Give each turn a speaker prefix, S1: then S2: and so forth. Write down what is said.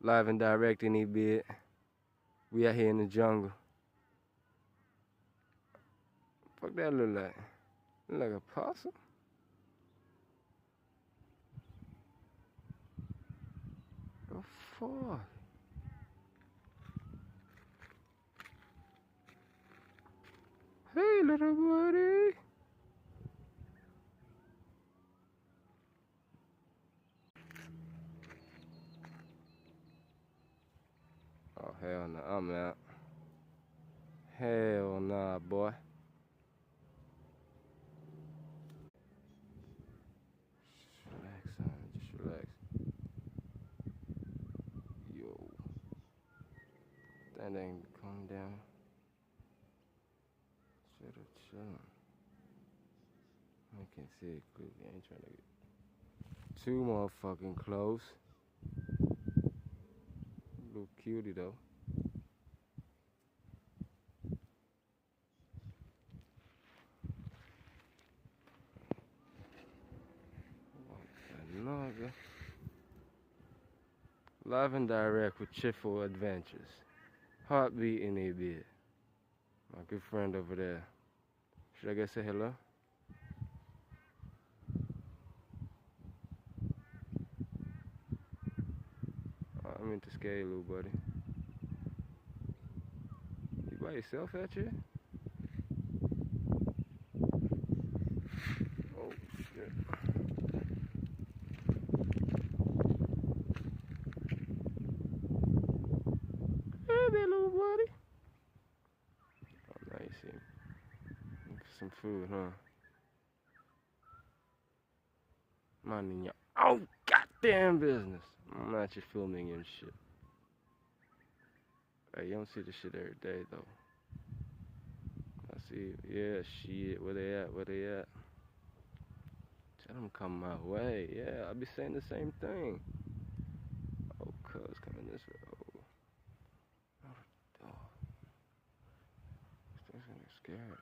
S1: Live and direct in it bit. We out here in the jungle. Fuck that look like? Look like a possum? The fuck? Hey little buddy. Oh hell no, I'm out. Hell nah, boy. Relax, son. Just relax. Yo. That ain't calm down. Shut up, chillin'. I can't see it clearly. I ain't trying to get too motherfucking close. Little cutie though. Another. Live and direct with cheerful adventures. Heartbeat in a bit. My good friend over there. Should I go say hello? I meant to scare you, little buddy. You by yourself out here? Oh shit. Hey there, little buddy. Oh, now you see him. Some food, huh? Minding your own goddamn business. I'm not just filming you and shit. Hey, you don't see this shit every day, though. I see, yeah, shit. Where they at? Where they at? Tell them come my way. Yeah, I'll be saying the same thing. Oh, cuz coming this way. Oh, oh. This thing's gonna get scared.